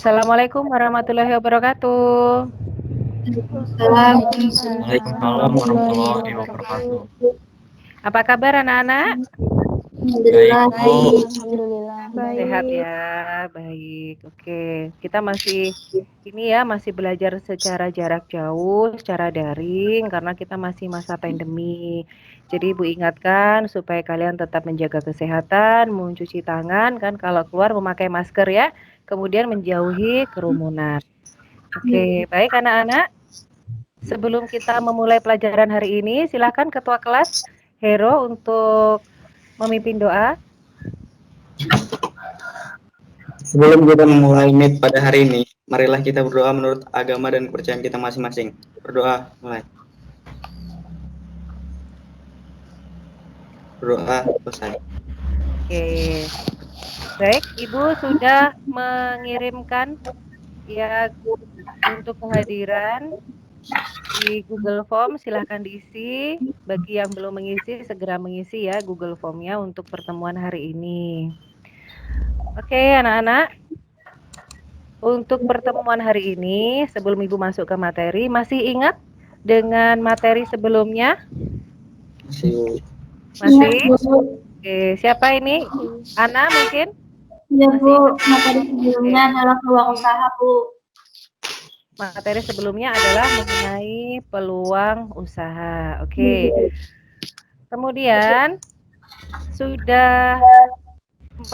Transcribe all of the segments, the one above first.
Assalamualaikum warahmatullahi wabarakatuh. Waalaikumsalam warahmatullahi wabarakatuh. Apa kabar anak-anak? Baik, Bu. Alhamdulillah. Sehat Baik. ya, baik. Oke, kita masih belajar secara jarak jauh, secara daring karena kita masih masa pandemi. Jadi Ibu ingatkan supaya kalian tetap menjaga kesehatan, mencuci tangan kan kalau keluar memakai masker ya, kemudian menjauhi kerumunan. Oke, baik anak-anak. Sebelum kita memulai pelajaran hari ini, silakan Ketua Kelas Hero untuk memimpin doa. Sebelum kita memulai meet pada hari ini, marilah kita berdoa menurut agama dan kepercayaan kita masing-masing. Berdoa, mulai. Berdoa, selesai. Oke. Baik, Ibu sudah mengirimkan ya untuk kehadiran di Google Form, silahkan diisi. Bagi yang belum mengisi, segera mengisi ya Google Form-nya untuk pertemuan hari ini. Oke, anak-anak. Untuk pertemuan hari ini, sebelum Ibu masuk ke materi, masih ingat dengan materi sebelumnya? Masih? Oke, siapa ini? Ana mungkin? Ya Masih Bu, ingat? materi sebelumnya adalah peluang usaha Bu. Materi sebelumnya adalah mengenai peluang usaha. Oke. Kemudian sudah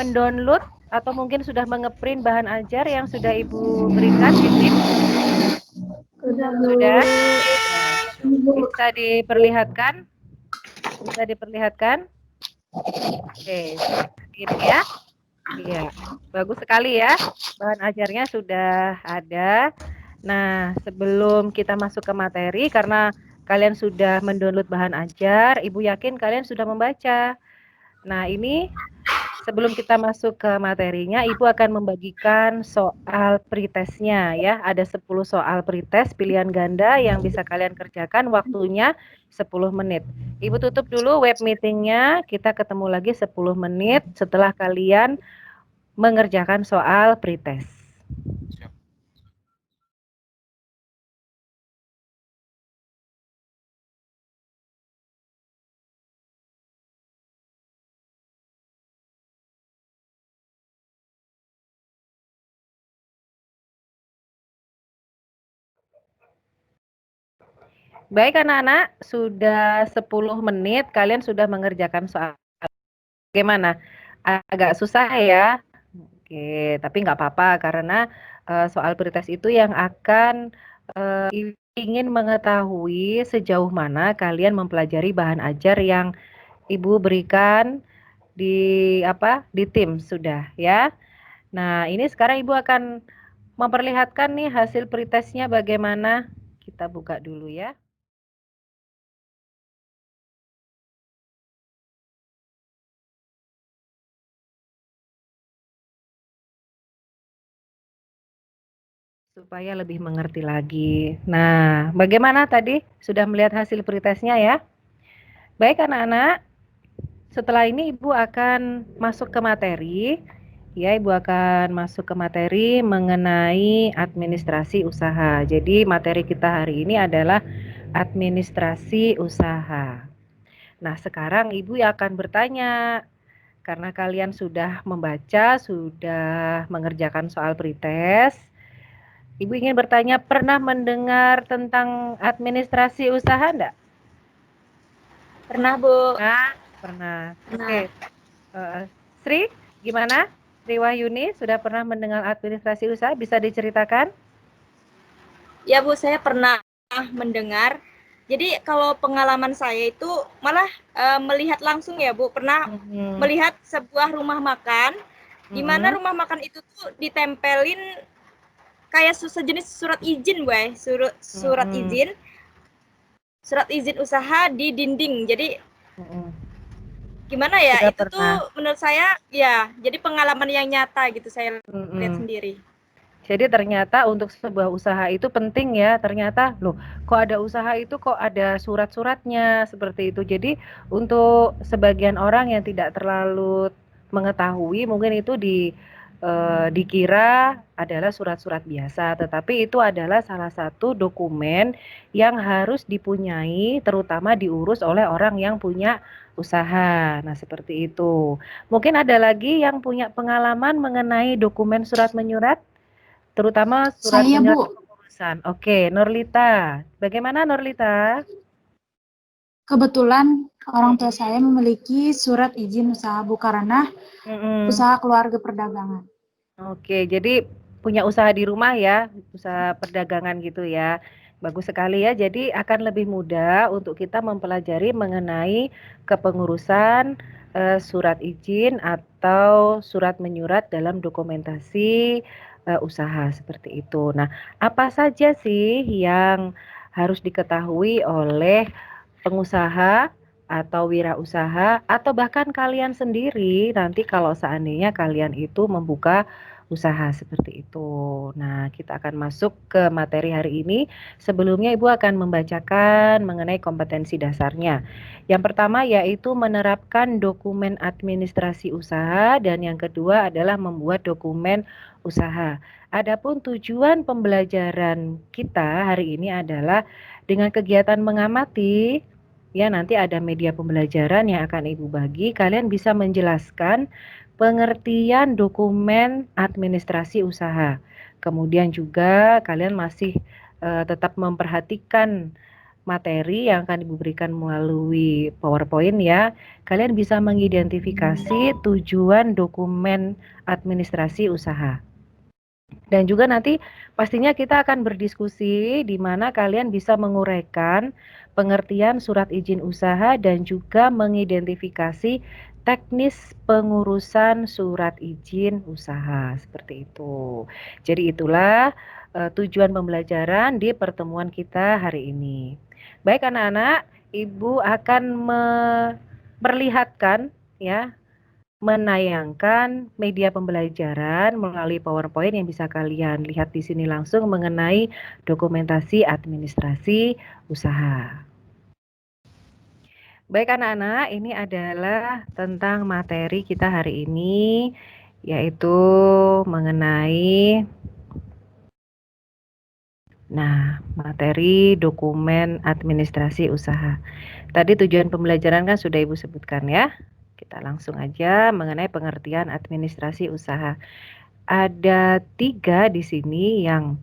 mendownload atau mungkin sudah mengeprint bahan ajar yang sudah Ibu berikan di tim? Sudah? Bisa diperlihatkan? Bisa diperlihatkan? Oke, ini ya. Iya, bagus sekali ya. Bahan ajarnya sudah ada. Nah, sebelum kita masuk ke materi, karena kalian sudah mendownload bahan ajar, Ibu yakin kalian sudah membaca. Nah, ini sebelum kita masuk ke materinya, Ibu akan membagikan soal pretestnya ya. Ada 10 soal pretest pilihan ganda yang bisa kalian kerjakan, waktunya 10 menit. Ibu tutup dulu web meetingnya, kita ketemu lagi 10 menit setelah kalian mengerjakan soal pretest. Baik anak-anak, sudah 10 menit kalian sudah mengerjakan soal. Bagaimana? Agak susah ya? Oke, tapi nggak apa-apa karena soal pretest itu yang akan ingin mengetahui sejauh mana kalian mempelajari bahan ajar yang Ibu berikan di tim sudah ya. Nah, ini sekarang Ibu akan memperlihatkan nih hasil pretestnya bagaimana. Kita buka dulu ya. Supaya lebih mengerti lagi. Nah, bagaimana tadi? Sudah melihat hasil pretestnya ya? Baik anak-anak, setelah ini Ibu akan masuk ke materi. Ya, Ibu akan masuk ke materi mengenai administrasi usaha. Jadi materi kita hari ini adalah administrasi usaha. Nah, sekarang Ibu akan bertanya, karena kalian sudah membaca, sudah mengerjakan soal pretest. Ibu ingin bertanya, pernah mendengar tentang administrasi usaha enggak? Pernah Bu. Pernah. Oke. Sri, gimana? Sri Wahyuni sudah pernah mendengar administrasi usaha? Bisa diceritakan? Ya Bu, saya pernah mendengar. Jadi kalau pengalaman saya itu malah melihat langsung ya Bu. Pernah melihat sebuah rumah makan, di mana rumah makan itu tuh ditempelin kayak sejenis surat izin, surat izin. Surat izin usaha di dinding. Jadi gimana ya? Sudah itu pernah. tuh menurut saya ya, jadi pengalaman yang nyata gitu saya lihat sendiri. Jadi ternyata untuk sebuah usaha itu penting ya. Ternyata loh, kok ada usaha itu kok ada surat-suratnya seperti itu. Jadi untuk sebagian orang yang tidak terlalu mengetahui, mungkin itu dikira adalah surat-surat biasa, tetapi itu adalah salah satu dokumen yang harus dipunyai, terutama diurus oleh orang yang punya usaha. Nah, seperti itu. Mungkin ada lagi yang punya pengalaman mengenai dokumen surat menyurat, terutama surat Saya, menyurat Bu. kepengurusan. Oke, Nurlita. Bagaimana Nurlita? Kebetulan orang tua saya memiliki surat izin usaha, Bu, karena usaha keluarga perdagangan. Oke, jadi punya usaha di rumah ya, usaha perdagangan gitu ya. Bagus sekali ya. Jadi akan lebih mudah untuk kita mempelajari mengenai kepengurusan surat izin atau surat menyurat dalam dokumentasi usaha seperti itu. Nah, apa saja sih yang harus diketahui oleh pengusaha atau wirausaha atau bahkan kalian sendiri nanti kalau seandainya kalian itu membuka usaha seperti itu. Nah, kita akan masuk ke materi hari ini. Sebelumnya Ibu akan membacakan mengenai kompetensi dasarnya. Yang pertama yaitu menerapkan dokumen administrasi usaha dan yang kedua adalah membuat dokumen usaha. Adapun tujuan pembelajaran kita hari ini adalah dengan kegiatan mengamati. Ya, nanti ada media pembelajaran yang akan Ibu bagi. Kalian bisa menjelaskan pengertian dokumen administrasi usaha. Kemudian juga kalian masih tetap memperhatikan materi yang akan Ibu berikan melalui PowerPoint ya. Kalian bisa mengidentifikasi tujuan dokumen administrasi usaha. Dan juga nanti pastinya kita akan berdiskusi di mana kalian bisa menguraikan pengertian surat izin usaha dan juga mengidentifikasi teknis pengurusan surat izin usaha seperti itu. Jadi itulah tujuan pembelajaran di pertemuan kita hari ini. Baik anak-anak, Ibu akan memperlihatkan ya, menayangkan media pembelajaran melalui PowerPoint yang bisa kalian lihat di sini langsung mengenai dokumentasi administrasi usaha. Baik anak-anak, ini adalah tentang materi kita hari ini, yaitu mengenai materi dokumen administrasi usaha. Tadi tujuan pembelajaran kan sudah Ibu sebutkan ya. Kita langsung aja mengenai pengertian administrasi usaha. Ada 3 di sini yang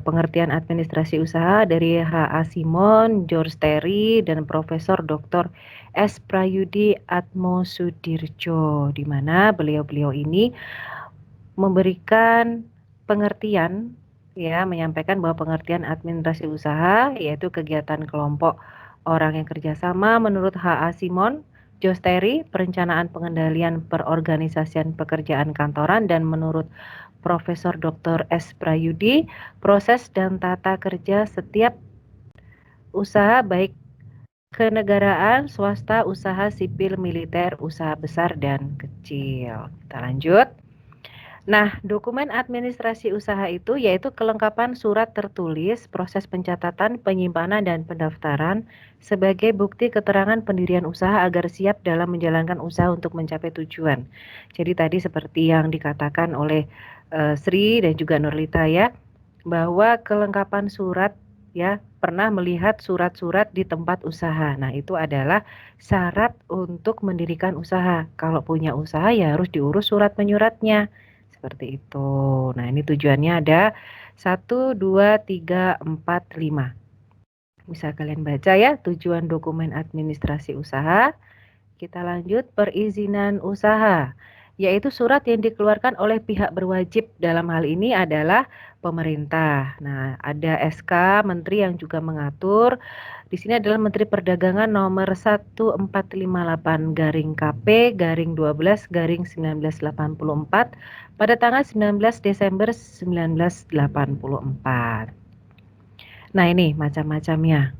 pengertian administrasi usaha dari H.A. Simon, George Terry, dan Profesor Dr. S. Prayudi Atmosudirjo, di mana beliau-beliau ini memberikan pengertian ya, menyampaikan bahwa pengertian administrasi usaha yaitu kegiatan kelompok orang yang kerjasama menurut H.A. Simon, George Terry, perencanaan pengendalian perorganisasian pekerjaan kantoran, dan menurut Profesor Dr. S. Prayudi, proses dan tata kerja setiap usaha baik kenegaraan, swasta, usaha sipil, militer, usaha besar dan kecil. Kita lanjut. Nah, dokumen administrasi usaha itu yaitu kelengkapan surat tertulis, proses pencatatan, penyimpanan, dan pendaftaran sebagai bukti keterangan pendirian usaha agar siap dalam menjalankan usaha untuk mencapai tujuan. Jadi tadi seperti yang dikatakan oleh Sri dan juga Nurlita ya, bahwa kelengkapan surat ya, pernah melihat surat-surat di tempat usaha. Nah, itu adalah syarat untuk mendirikan usaha. Kalau punya usaha ya harus diurus surat menyuratnya. Seperti itu. Nah, ini tujuannya ada 1, 2, 3, 4, 5. Bisa kalian baca ya, tujuan dokumen administrasi usaha. Kita lanjut, perizinan usaha, yaitu surat yang dikeluarkan oleh pihak berwajib. Dalam hal ini adalah pemerintah. Nah, ada SK Menteri yang juga mengatur. Di sini adalah Menteri Perdagangan nomor 1455/KP/12/1984 pada tanggal 19 Desember 1984. Nah, ini macam-macamnya.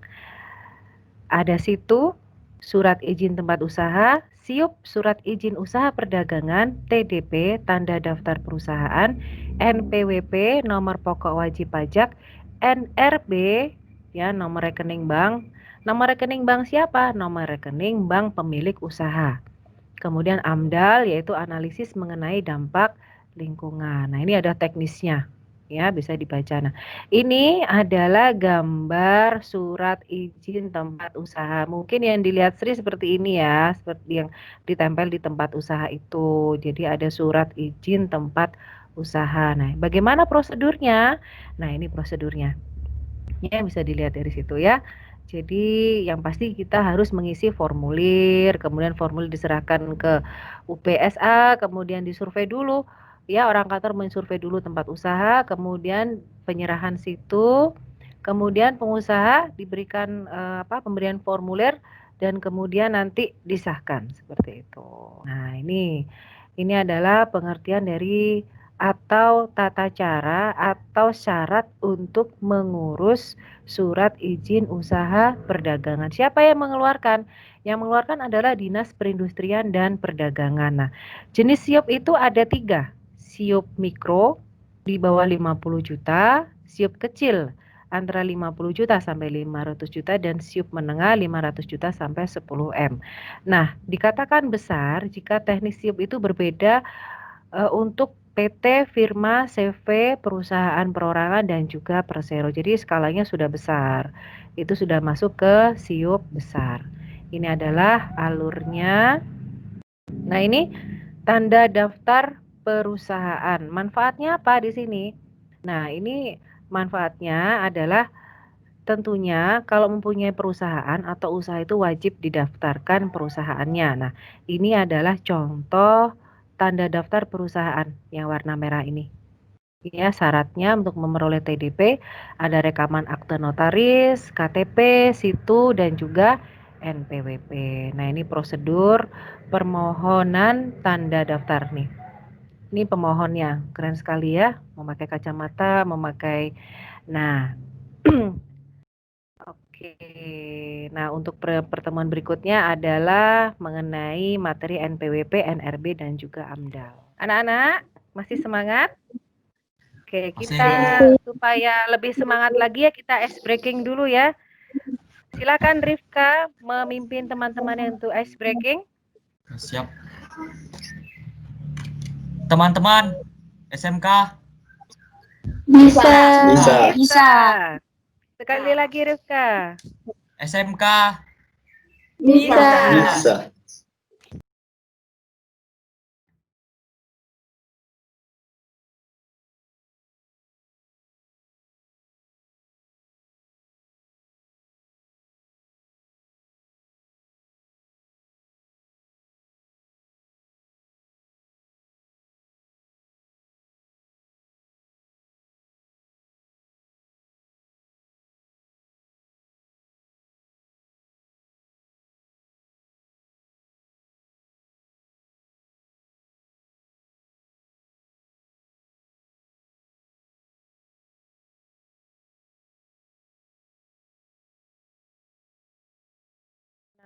Ada situ surat izin tempat usaha, SIUP surat izin usaha perdagangan, TDP tanda daftar perusahaan, NPWP nomor pokok wajib pajak, NRB ya nomor rekening bank. Nomor rekening bank siapa? Nomor rekening bank pemilik usaha. Kemudian AMDAL yaitu analisis mengenai dampak lingkungan. Nah, ini ada teknisnya. Ya, bisa dibaca. Nah, ini adalah gambar surat izin tempat usaha. Mungkin yang dilihat Sri seperti ini ya, seperti yang ditempel di tempat usaha itu. Jadi ada surat izin tempat usaha. Nah, bagaimana prosedurnya? Nah, ini prosedurnya. Ya, bisa dilihat dari situ ya. Jadi yang pasti kita harus mengisi formulir, kemudian formulir diserahkan ke UPSA, kemudian disurvei dulu. Ya, orang kantor mensurvei dulu tempat usaha, kemudian penyerahan situ, kemudian pengusaha diberikan pemberian formulir dan kemudian nanti disahkan seperti itu. Nah, ini adalah pengertian dari atau tata cara atau syarat untuk mengurus surat izin usaha perdagangan. Siapa yang mengeluarkan? Yang mengeluarkan adalah Dinas Perindustrian dan Perdagangan. Nah, jenis SIUP itu ada 3. SIUP mikro di bawah 50 juta, SIUP kecil antara 50 juta sampai 500 juta dan SIUP menengah 500 juta sampai 10 M. Nah, dikatakan besar jika teknik SIUP itu berbeda untuk PT, firma, CV, perusahaan perorangan dan juga persero. Jadi skalanya sudah besar. Itu sudah masuk ke SIUP besar. Ini adalah alurnya. Nah, ini tanda daftar perusahaan. Manfaatnya apa di sini? Nah, ini manfaatnya adalah tentunya kalau mempunyai perusahaan atau usaha itu wajib didaftarkan perusahaannya. Nah, ini adalah contoh tanda daftar perusahaan yang warna merah ini. Ya, syaratnya untuk memperoleh TDP ada rekaman akte notaris, KTP, situ dan juga NPWP. Nah, ini prosedur permohonan tanda daftar nih. Ini pemohonnya, keren sekali ya, memakai kacamata, memakai. Nah, oke. Nah, untuk pertemuan berikutnya adalah mengenai materi NPWP, NRB dan juga AMDAL. Anak-anak, masih semangat? Oke, kita supaya lebih semangat lagi ya, kita ice breaking dulu ya. Silakan Rifka memimpin teman-temannya untuk ice breaking. Siap. Teman-teman SMK Bisa. Sekali lagi Rifka. SMK Bisa.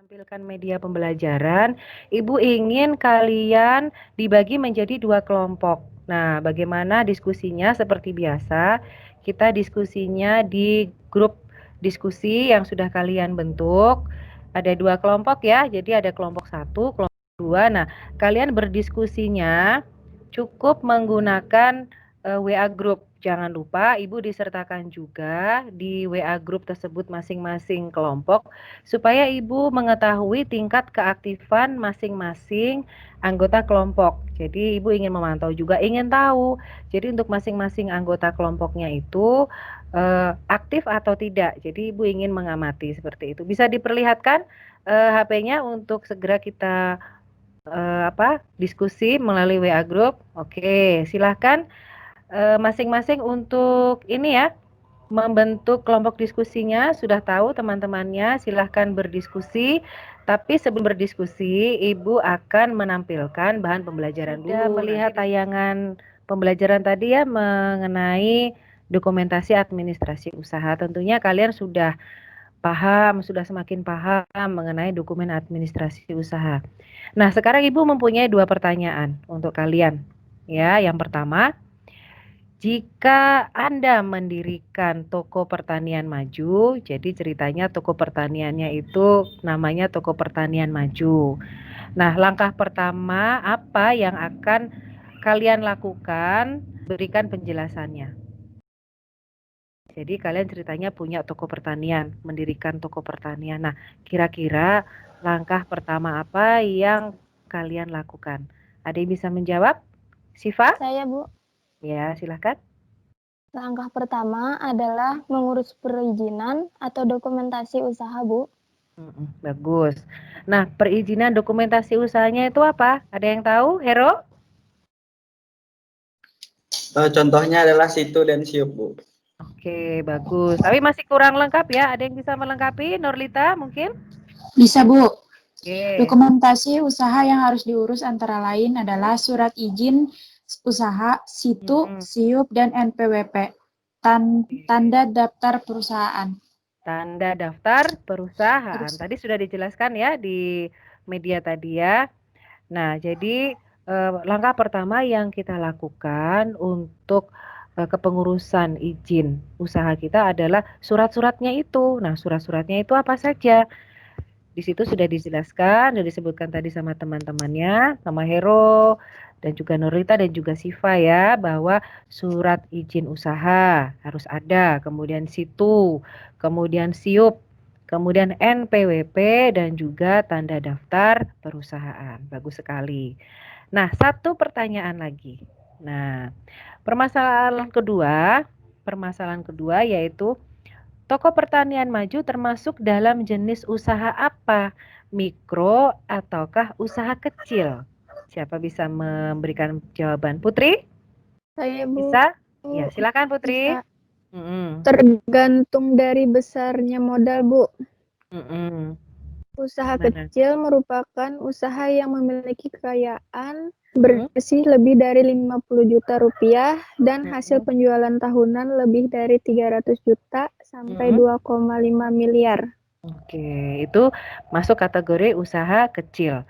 Menampilkan media pembelajaran, Ibu ingin kalian dibagi menjadi 2 kelompok. Nah, bagaimana diskusinya? Seperti biasa, kita diskusinya di grup diskusi yang sudah kalian bentuk. Ada 2 kelompok ya, jadi ada kelompok 1, kelompok 2. Nah, kalian berdiskusinya cukup menggunakan WA group. Jangan lupa Ibu disertakan juga di WA group tersebut masing-masing kelompok supaya Ibu mengetahui tingkat keaktifan masing-masing anggota kelompok. Jadi Ibu ingin memantau juga, ingin tahu. Jadi untuk masing-masing anggota kelompoknya itu aktif atau tidak. Jadi Ibu ingin mengamati seperti itu. Bisa diperlihatkan HP-nya untuk segera kita diskusi melalui WA group. Oke, silahkan masing-masing untuk ini ya, membentuk kelompok diskusinya. Sudah tahu teman-temannya, silahkan berdiskusi. Tapi sebelum berdiskusi, Ibu akan menampilkan bahan pembelajaran dulu. Sudah melihat tayangan pembelajaran tadi ya mengenai dokumentasi administrasi usaha. Tentunya kalian sudah paham, sudah semakin paham mengenai dokumen administrasi usaha. Nah, sekarang Ibu mempunyai 2 pertanyaan untuk kalian. Ya, yang pertama, jika Anda mendirikan toko pertanian maju, jadi ceritanya toko pertaniannya itu namanya toko pertanian maju. Nah, langkah pertama apa yang akan kalian lakukan, berikan penjelasannya. Jadi kalian ceritanya punya toko pertanian, mendirikan toko pertanian. Nah, kira-kira langkah pertama apa yang kalian lakukan? Ada yang bisa menjawab? Siva? Saya, Bu. Ya, silahkan. Langkah pertama adalah mengurus perizinan atau dokumentasi usaha, Bu. Bagus. Nah, perizinan dokumentasi usahanya itu apa? Ada yang tahu, Hero? Contohnya adalah situ dan siup, Bu. Oke, bagus. Tapi masih kurang lengkap ya. Ada yang bisa melengkapi? Nurlita mungkin? Bisa, Bu. Oke. Dokumentasi usaha yang harus diurus antara lain adalah surat izin usaha, situ, siup, dan NPWP. Tanda daftar perusahaan. Tanda daftar perusahaan. Tadi sudah dijelaskan ya di media tadi ya. Nah, jadi langkah pertama yang kita lakukan untuk kepengurusan izin usaha kita adalah surat-suratnya itu. Nah, surat-suratnya itu apa saja? Di situ sudah dijelaskan, sudah disebutkan tadi sama teman-temannya, sama Hero, dan juga Nurlita dan juga Siva ya, bahwa surat izin usaha harus ada, kemudian situ, kemudian siup, kemudian NPWP, dan juga tanda daftar perusahaan. Bagus sekali. Nah, satu pertanyaan lagi. Nah, permasalahan kedua yaitu toko pertanian maju termasuk dalam jenis usaha apa? Mikro ataukah usaha kecil? Siapa bisa memberikan jawaban? Putri? Saya, Bu. Bisa? Ya, silakan Putri. Bisa. Tergantung dari besarnya modal, Bu. Usaha kecil merupakan usaha yang memiliki kekayaan bersih lebih dari 50 juta rupiah dan hasil penjualan tahunan lebih dari 300 juta sampai 2,5 miliar. Oke, itu masuk kategori usaha kecil.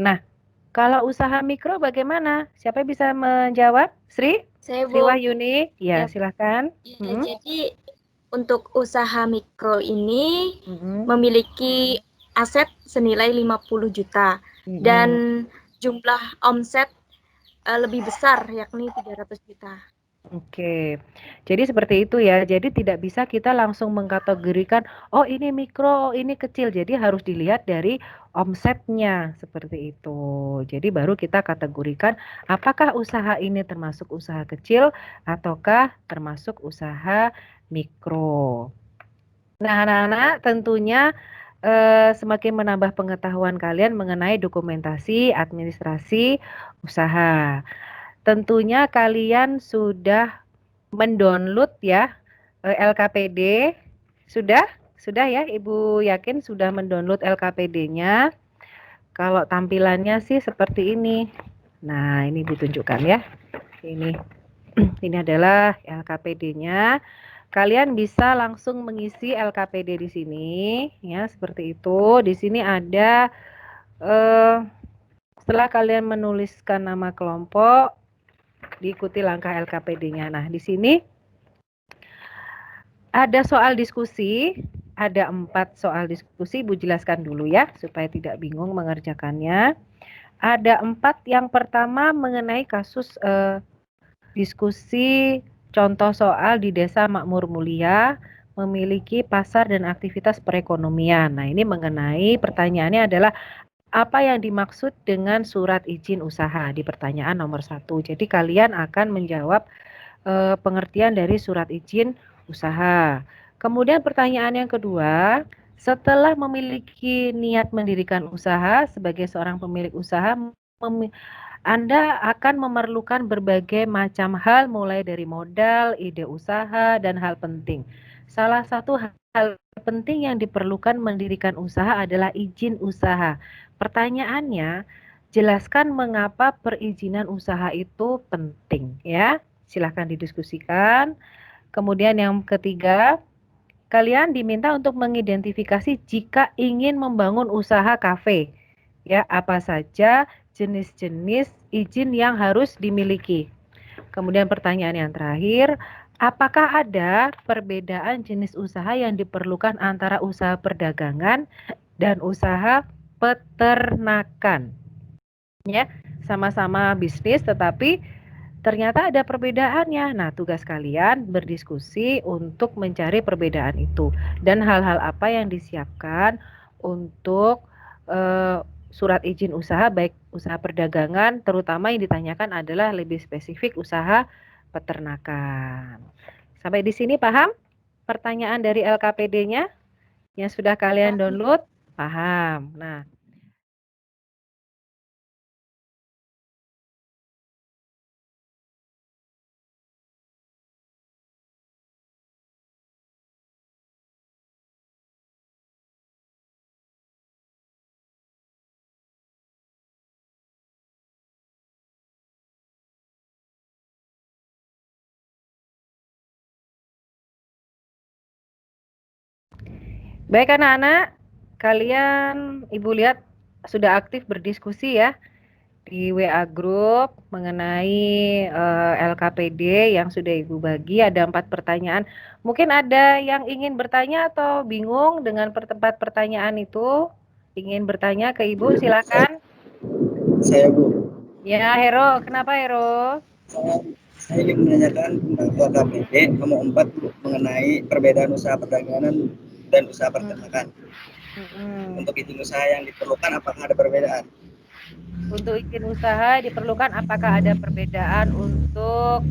Nah, kalau usaha mikro bagaimana? Siapa bisa menjawab? Sri? Saya, Sri Bu. Wahyuni? Ya, silahkan. Ya, jadi untuk usaha mikro ini memiliki aset senilai 50 juta dan jumlah omset lebih besar yakni 300 juta. Oke, jadi seperti itu ya. Jadi tidak bisa kita langsung mengkategorikan, oh ini mikro, oh ini kecil. Jadi harus dilihat dari omsetnya seperti itu. Jadi baru kita kategorikan apakah usaha ini termasuk usaha kecil ataukah termasuk usaha mikro. Nah, anak-anak tentunya semakin menambah pengetahuan kalian mengenai dokumentasi administrasi usaha. Tentunya kalian sudah mendownload ya LKPD. Sudah ya, Ibu yakin sudah mendownload LKPD-nya. Kalau tampilannya sih seperti ini. Nah, ini ditunjukkan ya. Ini adalah LKPD-nya. Kalian bisa langsung mengisi LKPD di sini ya, seperti itu. Di sini ada setelah kalian menuliskan nama kelompok, diikuti langkah LKPD-nya. Nah, di sini ada soal diskusi, ada 4 soal diskusi. Ibu jelaskan dulu ya, supaya tidak bingung mengerjakannya. Ada 4, yang pertama mengenai kasus diskusi contoh soal di Desa Makmur Mulia memiliki pasar dan aktivitas perekonomian. Nah, ini mengenai pertanyaannya adalah apa yang dimaksud dengan surat izin usaha di pertanyaan nomor 1. Jadi kalian akan menjawab pengertian dari surat izin usaha. Kemudian pertanyaan yang kedua, setelah memiliki niat mendirikan usaha sebagai seorang pemilik usaha, Anda akan memerlukan berbagai macam hal mulai dari modal, ide usaha, dan hal penting. Salah satu hal penting yang diperlukan mendirikan usaha adalah izin usaha. Pertanyaannya, jelaskan mengapa perizinan usaha itu penting ya. Silahkan didiskusikan. Kemudian yang ketiga, kalian diminta untuk mengidentifikasi jika ingin membangun usaha kafe. Ya, apa saja jenis-jenis izin yang harus dimiliki. Kemudian pertanyaan yang terakhir, apakah ada perbedaan jenis usaha yang diperlukan antara usaha perdagangan dan usaha peternakan? ya, sama-sama bisnis tetapi ternyata ada perbedaannya. Nah, tugas kalian berdiskusi untuk mencari perbedaan itu dan hal-hal apa yang disiapkan untuk surat izin usaha, baik usaha perdagangan, terutama yang ditanyakan adalah lebih spesifik usaha peternakan. Sampai di sini paham pertanyaan dari LKPD-nya yang sudah kalian download? Paham. Nah, baik anak-anak, kalian Ibu lihat sudah aktif berdiskusi ya di WA group mengenai LKPD yang sudah Ibu bagi. Ada 4 pertanyaan. Mungkin ada yang ingin bertanya atau bingung dengan pertanyaan itu? Ingin bertanya ke Ibu, silakan. Saya Bu, Ya, Hero. Kenapa Hero? saya ingin menanyakan tentang LKPD nomor 4 Bu, mengenai perbedaan usaha perdagangan dan usaha peternakan. Untuk izin usaha yang diperlukan apakah ada perbedaan? Untuk izin usaha diperlukan apakah ada perbedaan untuk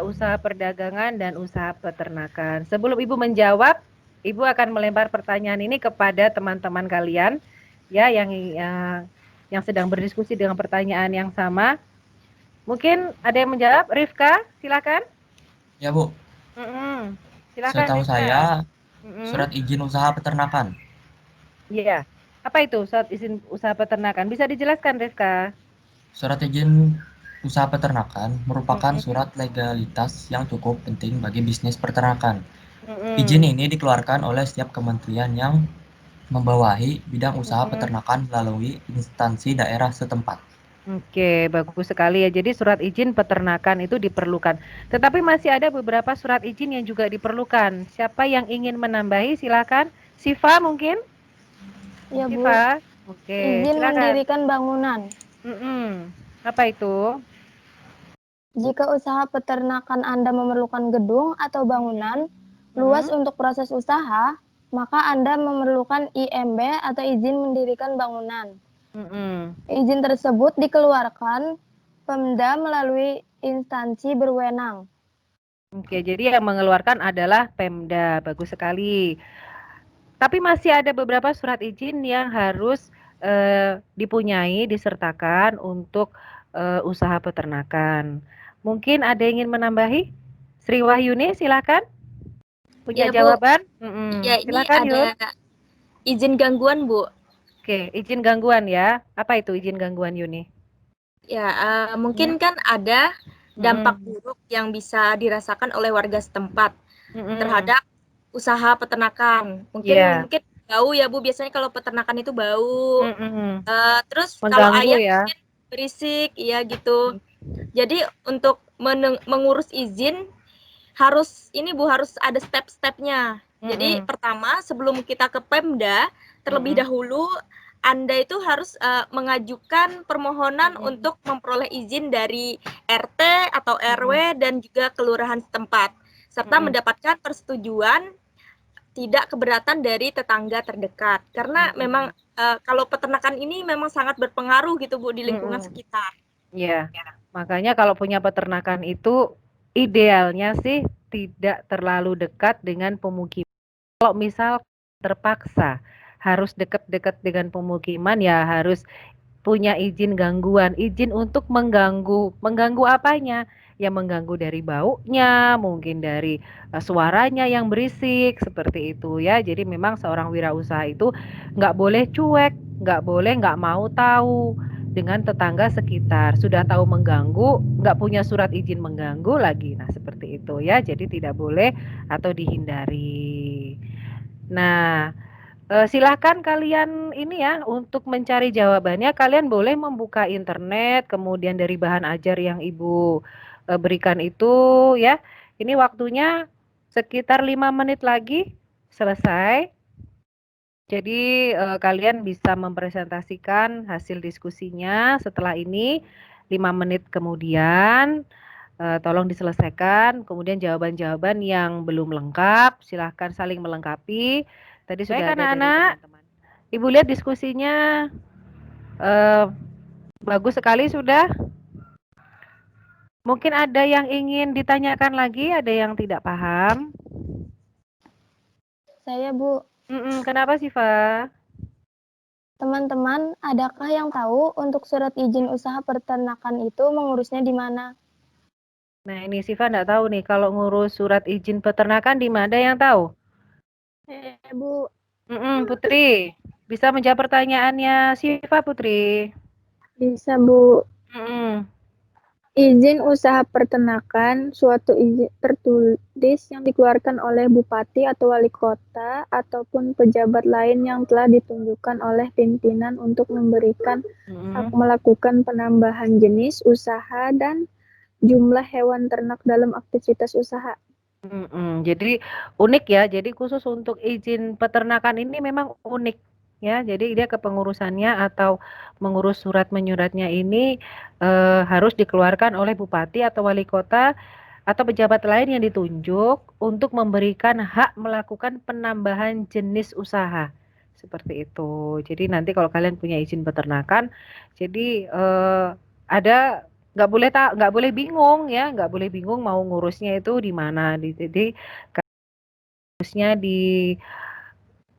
usaha perdagangan dan usaha peternakan? Sebelum Ibu menjawab, Ibu akan melempar pertanyaan ini kepada teman-teman kalian ya yang sedang berdiskusi dengan pertanyaan yang sama. Mungkin ada yang menjawab, Rifka, silakan. Ya Bu, Silakan setahu Rifka. saya surat izin usaha peternakan. Iya. Apa itu surat izin usaha peternakan? Bisa dijelaskan, Rifka? Surat izin usaha peternakan merupakan surat legalitas yang cukup penting bagi bisnis peternakan. Izin ini dikeluarkan oleh setiap kementerian yang membawahi bidang usaha peternakan melalui instansi daerah setempat. Oke, bagus sekali ya. Jadi surat izin peternakan itu diperlukan. Tetapi masih ada beberapa surat izin yang juga diperlukan. Siapa yang ingin menambahi silakan. Siva mungkin? Ya, Bu. Siva. Oke, Izin silakan. mendirikan bangunan. Apa itu? Jika usaha peternakan Anda memerlukan gedung atau bangunan luas untuk proses usaha, maka Anda memerlukan IMB atau izin mendirikan bangunan. Izin tersebut dikeluarkan Pemda melalui instansi berwenang. Oke, jadi yang mengeluarkan adalah Pemda. Bagus sekali. Tapi masih ada beberapa surat izin yang harus dipunyai, disertakan untuk usaha peternakan. Mungkin ada yang ingin menambahi? Sri Wahyuni, silakan. Punya Ya, Bu. jawaban? Ya, ini Silakan, Yun. ada izin gangguan, Bu. Oke, izin gangguan ya. Apa itu izin gangguan, Yuni? Ya, mungkin kan ada dampak buruk yang bisa dirasakan oleh warga setempat terhadap usaha peternakan. Mungkin bau ya Bu, biasanya kalau peternakan itu bau. Terus kalau Mengganggu ayam ya. mungkin berisik, ya gitu. Jadi untuk mengurus izin harus ada step-stepnya. Jadi pertama sebelum kita ke Pemda, terlebih dahulu Anda itu harus mengajukan permohonan untuk memperoleh izin dari RT atau RW dan juga kelurahan setempat, serta mendapatkan persetujuan tidak keberatan dari tetangga terdekat. Karena memang kalau peternakan ini memang sangat berpengaruh gitu Bu di lingkungan sekitar. Iya. Makanya kalau punya peternakan itu idealnya sih tidak terlalu dekat dengan pemukiman. Kalau misal terpaksa harus dekat-dekat dengan pemukiman ya harus punya izin gangguan, izin untuk mengganggu. Mengganggu apanya? Ya mengganggu dari baunya, mungkin dari suaranya yang berisik, seperti itu ya. Jadi memang seorang wirausaha itu nggak boleh cuek, nggak boleh nggak mau tahu dengan tetangga sekitar. Sudah tahu mengganggu, nggak punya surat izin mengganggu lagi. Nah seperti itu ya. Jadi tidak boleh atau dihindari. Nah, silahkan kalian ini ya untuk mencari jawabannya kalian boleh membuka internet kemudian dari bahan ajar yang Ibu berikan itu ya. Ini waktunya sekitar 5 menit lagi selesai. Jadi kalian bisa mempresentasikan hasil diskusinya setelah ini 5 menit kemudian. Tolong diselesaikan. Kemudian jawaban-jawaban yang belum lengkap silahkan saling melengkapi. Tadi sudah ada dari teman-teman. Ibu lihat diskusinya bagus sekali sudah. Mungkin ada yang ingin ditanyakan lagi, ada yang tidak paham? Saya, Bu. Kenapa sih, Fa? Teman-teman, adakah yang tahu untuk surat izin usaha peternakan itu mengurusnya di mana? Nah, ini Siva nggak tahu nih, kalau ngurus surat izin peternakan di mana, yang tahu? Bu. Putri, bisa menjawab pertanyaannya Siva, Putri? Bisa, Bu. Mm-mm. Izin usaha peternakan, suatu izin tertulis yang dikeluarkan oleh bupati atau wali kota ataupun pejabat lain yang telah ditunjukkan oleh pimpinan untuk memberikan hak melakukan penambahan jenis usaha dan jumlah hewan ternak dalam aktivitas usaha. Jadi unik ya, jadi khusus untuk izin peternakan ini memang unik ya, jadi dia kepengurusannya atau mengurus surat menyuratnya ini harus dikeluarkan oleh bupati atau wali kota atau pejabat lain yang ditunjuk untuk memberikan hak melakukan penambahan jenis usaha seperti itu. Jadi nanti kalau kalian punya izin peternakan, jadi ada nggak boleh bingung ya, nggak boleh bingung mau ngurusnya itu di mana. Jadi harusnya di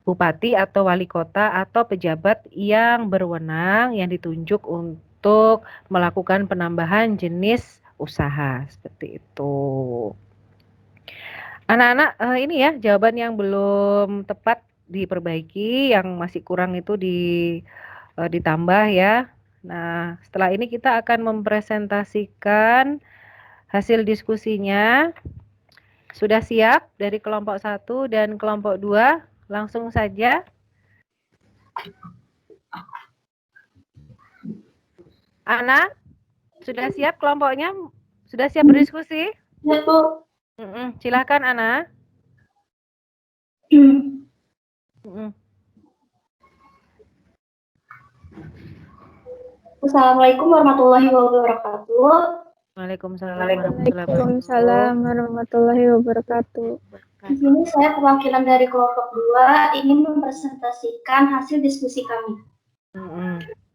bupati atau wali kota atau pejabat yang berwenang yang ditunjuk untuk melakukan penambahan jenis usaha seperti itu. Anak-anak ini ya jawaban yang belum tepat diperbaiki, yang masih kurang itu ditambah ya. Nah, setelah ini kita akan mempresentasikan hasil diskusinya. Sudah siap dari kelompok 1 dan kelompok 2? Langsung saja. Ana, sudah siap kelompoknya? Sudah siap berdiskusi? Ya, Bu. Silakan, Ana. Assalamualaikum warahmatullahi wabarakatuh. Waalaikumsalam warahmatullahi wabarakatuh. Di sini saya perwakilan dari kelompok 2 ingin mempresentasikan hasil diskusi kami.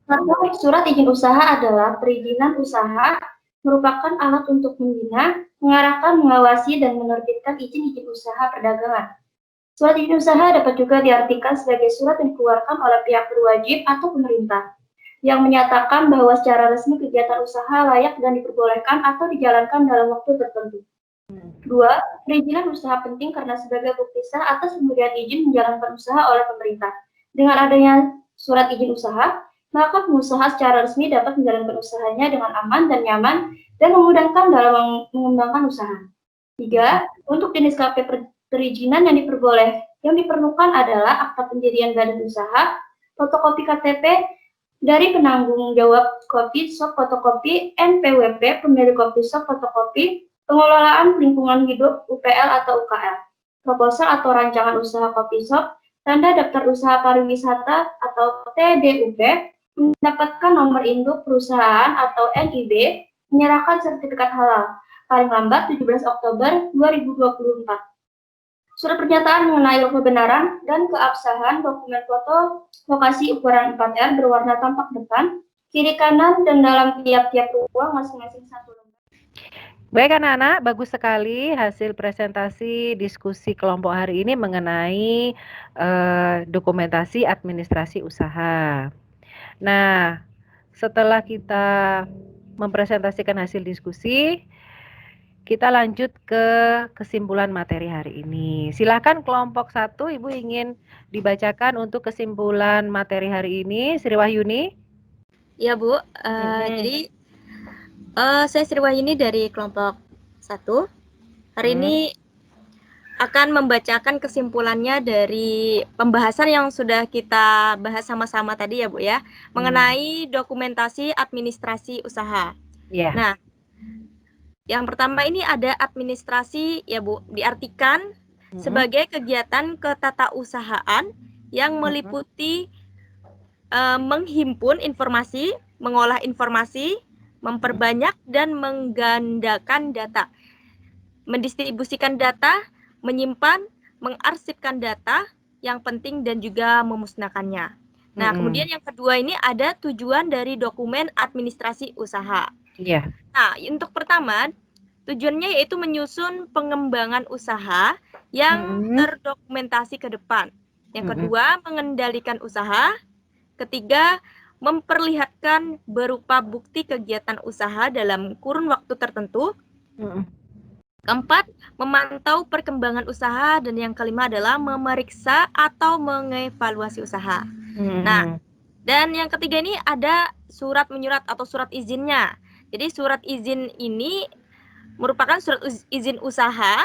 Karena surat izin usaha adalah perizinan usaha, merupakan alat untuk membina, mengarahkan, mengawasi, dan menerbitkan izin-izin usaha perdagangan. Surat izin usaha dapat juga diartikan sebagai surat yang dikeluarkan oleh pihak berwajib atau pemerintah, yang menyatakan bahwa secara resmi kegiatan usaha layak dan diperbolehkan atau dijalankan dalam waktu tertentu. 2. Perizinan usaha penting karena sebagai bukti sah atas pemberian izin menjalankan usaha oleh pemerintah. Dengan adanya surat izin usaha, maka pengusaha secara resmi dapat menjalankan usahanya dengan aman dan nyaman dan memudahkan dalam mengembangkan usaha. 3. Untuk jenis KP perizinan yang diperlukan adalah akta pendirian badan usaha, fotokopi KTP dari penanggung jawab kopi shop fotokopi, NPWP pemilik kopi shop fotokopi, pengelolaan lingkungan hidup UPL atau UKL, proposal atau rancangan usaha kopi shop, tanda daftar usaha pariwisata atau TDUP, mendapatkan nomor induk perusahaan atau NIB, menyerahkan sertifikat halal, paling lambat 17 Oktober 2024. Surat pernyataan mengenai kebenaran dan keabsahan dokumen foto lokasi ukuran 4R berwarna tampak depan, kiri kanan, dan dalam tiap-tiap ruang masing-masing satu lembar. Baik anak-anak, bagus sekali hasil presentasi diskusi kelompok hari ini mengenai dokumentasi administrasi usaha. Nah, setelah kita mempresentasikan hasil diskusi, kita lanjut ke kesimpulan materi hari ini. Silakan kelompok 1, Ibu ingin dibacakan untuk kesimpulan materi hari ini, Sri Wahyuni. Ya Bu, jadi saya Sri Wahyuni dari kelompok 1. Hari ini akan membacakan kesimpulannya dari pembahasan yang sudah kita bahas sama-sama tadi ya Bu ya, mengenai dokumentasi administrasi usaha. Yeah. Nah, yang pertama ini ada administrasi ya Bu, diartikan sebagai kegiatan ketatausahaan yang meliputi menghimpun informasi, mengolah informasi, memperbanyak dan menggandakan data, mendistribusikan data, menyimpan, mengarsipkan data yang penting dan juga memusnahkannya. Nah, kemudian yang kedua ini ada tujuan dari dokumen administrasi usaha. Iya. Nah, untuk pertama, tujuannya yaitu menyusun pengembangan usaha yang terdokumentasi ke depan. Yang kedua, mengendalikan usaha. Ketiga, memperlihatkan berupa bukti kegiatan usaha dalam kurun waktu tertentu. Keempat, memantau perkembangan usaha. Dan yang kelima adalah memeriksa atau mengevaluasi usaha. Nah, dan yang ketiga ini ada surat menyurat atau surat izinnya. Jadi surat izin ini merupakan surat izin usaha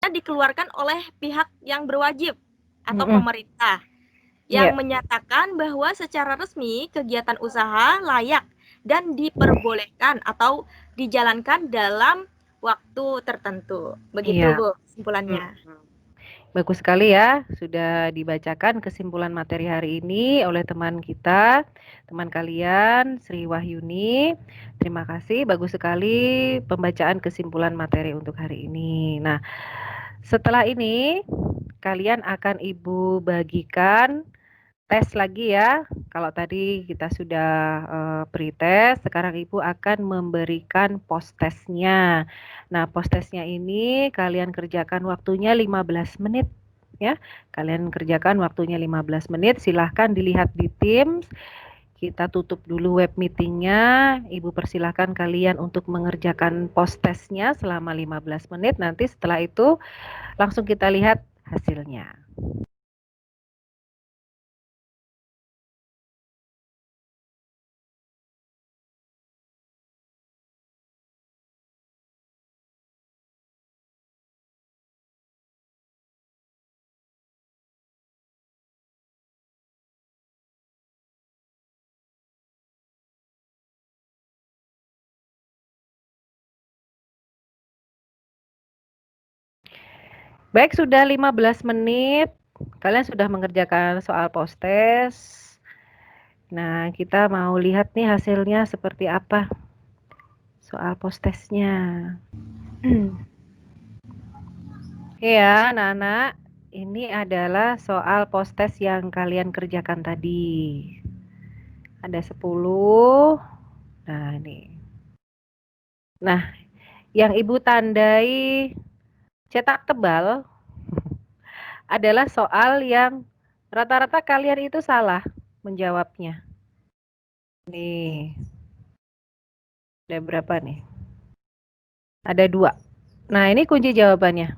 yang dikeluarkan oleh pihak yang berwajib atau pemerintah yang menyatakan bahwa secara resmi kegiatan usaha layak dan diperbolehkan atau dijalankan dalam waktu tertentu. Begitu, Bu, kesimpulannya. Bagus sekali ya, sudah dibacakan kesimpulan materi hari ini oleh teman kita, teman kalian, Sri Wahyuni. Terima kasih, bagus sekali pembacaan kesimpulan materi untuk hari ini. Nah, setelah ini kalian akan Ibu bagikan tes lagi ya. Kalau tadi kita sudah pre-test, sekarang Ibu akan memberikan post-testnya. Nah, post-testnya ini kalian kerjakan waktunya 15 menit ya. Kalian kerjakan waktunya 15 menit, silahkan dilihat di Teams. Kita tutup dulu web meetingnya. Ibu persilahkan kalian untuk mengerjakan post-testnya selama 15 menit. Nanti setelah itu langsung kita lihat hasilnya. Baik, sudah 15 menit. Kalian sudah mengerjakan soal post-test. Nah, kita mau lihat nih hasilnya seperti apa. Soal post-testnya. Ya, anak-anak. Ini adalah soal post-test yang kalian kerjakan tadi. Ada 10. Nah, ini. Nah, yang Ibu tandai cetak tebal adalah soal yang rata-rata kalian itu salah menjawabnya. Nih. Ada berapa nih? Ada 2. Nah, ini kunci jawabannya.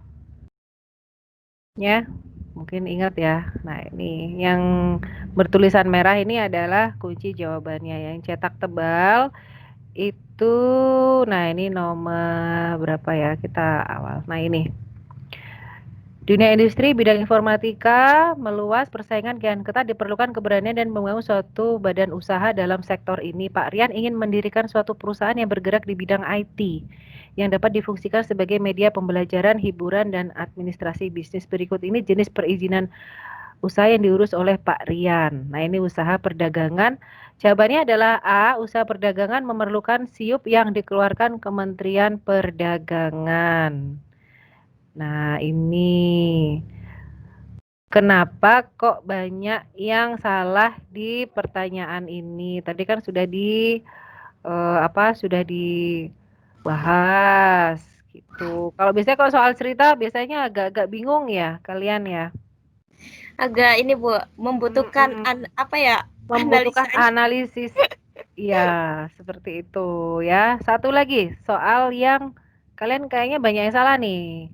Ya, mungkin ingat ya. Nah, ini yang bertulisan merah ini adalah kunci jawabannya. Yang cetak tebal itu, nah ini nomor berapa ya? Kita awal. Nah, ini. Dunia industri bidang informatika meluas, persaingan kian ketat, diperlukan keberanian dan membangun suatu badan usaha dalam sektor ini. Pak Rian ingin mendirikan suatu perusahaan yang bergerak di bidang IT yang dapat difungsikan sebagai media pembelajaran, hiburan, dan administrasi bisnis. Berikut ini jenis perizinan usaha yang diurus oleh Pak Rian. Nah, ini usaha perdagangan. Jawabannya adalah A, usaha perdagangan memerlukan SIUP yang dikeluarkan Kementerian Perdagangan. Nah, ini kenapa kok banyak yang salah di pertanyaan ini? Tadi kan sudah sudah dibahas gitu. Kalau biasanya kalau soal cerita biasanya agak-agak bingung ya kalian ya. Agak ini, Bu, membutuhkan membutuhkan analisis. Iya, seperti itu ya. Satu lagi, soal yang kalian kayaknya banyak yang salah nih.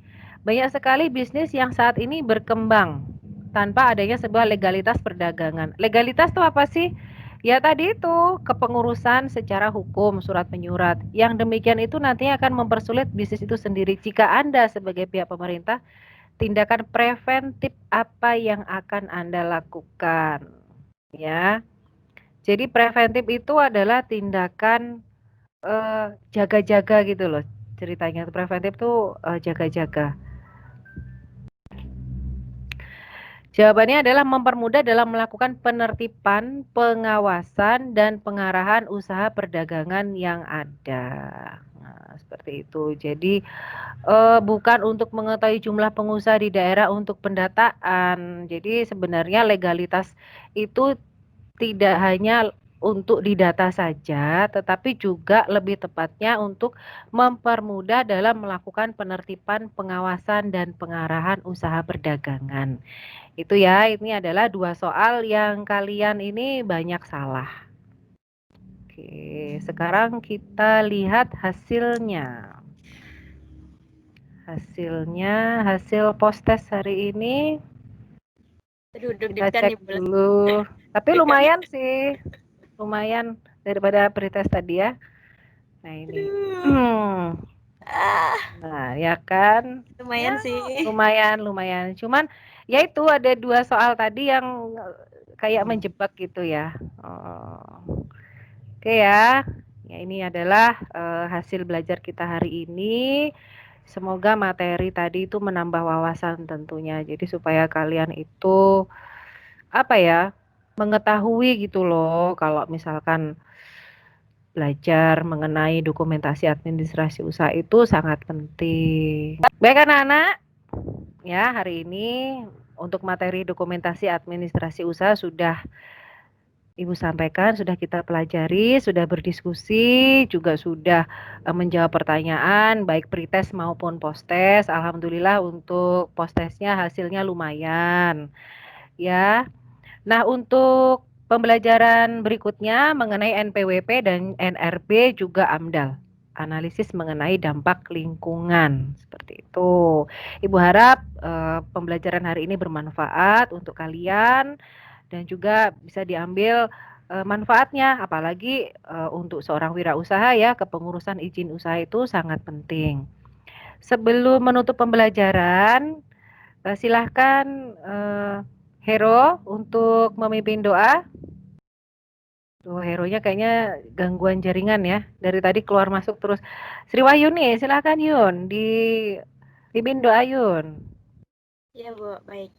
Banyak sekali bisnis yang saat ini berkembang tanpa adanya sebuah legalitas perdagangan. Legalitas itu apa sih? Ya tadi itu, kepengurusan secara hukum, surat menyurat. Yang demikian itu nantinya akan mempersulit bisnis itu sendiri. Jika Anda sebagai pihak pemerintah, tindakan preventif apa yang akan Anda lakukan? Ya. Jadi preventif itu adalah tindakan jaga-jaga gitu loh. Ceritanya preventif tuh jaga-jaga. Jawabannya adalah mempermudah dalam melakukan penertiban, pengawasan, dan pengarahan usaha perdagangan yang ada. Nah, seperti itu. Jadi bukan untuk mengetahui jumlah pengusaha di daerah untuk pendataan. Jadi sebenarnya legalitas itu tidak hanya untuk didata saja, tetapi juga lebih tepatnya untuk mempermudah dalam melakukan penertiban, pengawasan, dan pengarahan usaha perdagangan. Itu ya, ini adalah 2 soal yang kalian ini banyak salah. Oke, sekarang kita lihat hasilnya. Hasil post-test hari ini. Aduh, Kita deg-degan cek nih, Bu. dulu. Tapi lumayan sih. Lumayan daripada pretest tadi ya. Nah ini. Nah ya kan. Lumayan sih. Lumayan. Cuman ya itu ada 2 soal tadi yang kayak menjebak gitu ya. Oke ya. Ya ini adalah hasil belajar kita hari ini. Semoga materi tadi itu menambah wawasan tentunya. Jadi supaya kalian itu apa ya, mengetahui gitu loh kalau misalkan belajar mengenai dokumentasi administrasi usaha itu sangat penting. Baik anak-anak, ya hari ini untuk materi dokumentasi administrasi usaha sudah Ibu sampaikan, sudah kita pelajari, sudah berdiskusi, juga sudah menjawab pertanyaan baik pretest maupun post-test. Alhamdulillah untuk post-testnya hasilnya lumayan. Ya. Nah, untuk pembelajaran berikutnya mengenai NPWP dan NRB juga AMDAL. Analisis mengenai dampak lingkungan. Seperti itu. Ibu harap pembelajaran hari ini bermanfaat untuk kalian dan juga bisa diambil manfaatnya, apalagi untuk seorang wirausaha ya, kepengurusan izin usaha itu sangat penting. Sebelum menutup pembelajaran, silahkan Hero untuk memimpin doa. Tuh, Heronya kayaknya gangguan jaringan ya, dari tadi keluar masuk terus. Sri Wahyuni, silahkan Yun, dipimpin doa Yun. Iya Bu, baik.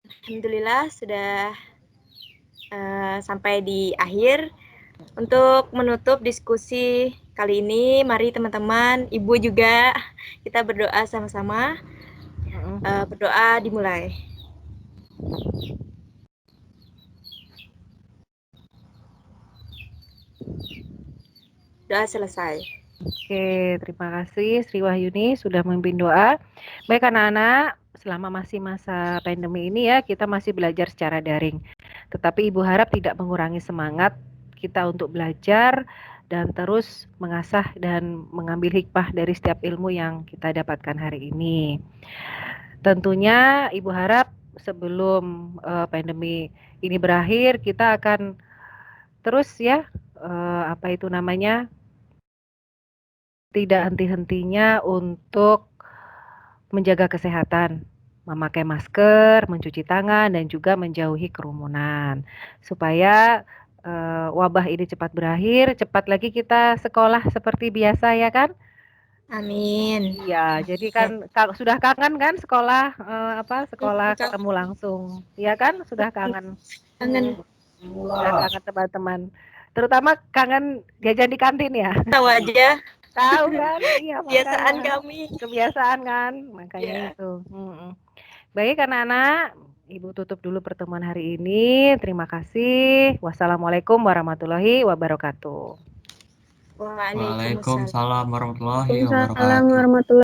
Alhamdulillah sudah sampai di akhir. Untuk menutup diskusi kali ini, mari teman-teman, Ibu juga, kita berdoa sama-sama. Berdoa dimulai. Doa selesai. Oke, terima kasih Sri Wahyuni sudah memimpin doa. Baik anak-anak, selama masih masa pandemi ini ya, kita masih belajar secara daring. Tetapi Ibu harap tidak mengurangi semangat kita untuk belajar dan terus mengasah dan mengambil hikmah dari setiap ilmu yang kita dapatkan hari ini. Tentunya Ibu harap sebelum pandemi ini berakhir, kita akan terus ya, tidak henti-hentinya untuk menjaga kesehatan, memakai masker, mencuci tangan, dan juga menjauhi kerumunan. Supaya wabah ini cepat berakhir, cepat lagi kita sekolah seperti biasa ya kan? Amin. Iya, jadi kan sudah kangen kan sekolah sekolah ketemu langsung, ya kan? Sudah kangen. Kangen. Sudah kangen teman-teman. Terutama kangen jajan di kantin ya. Tahu aja. Tahu kan? Iya, kebiasaan makanya. kami. Kebiasaan kan, makanya itu. Baik anak-anak, Ibu tutup dulu pertemuan hari ini. Terima kasih. Wassalamualaikum warahmatullahi wabarakatuh. Waalaikumsalam warahmatullahi wabarakatuh. Waalaikumsalam warahmatullahi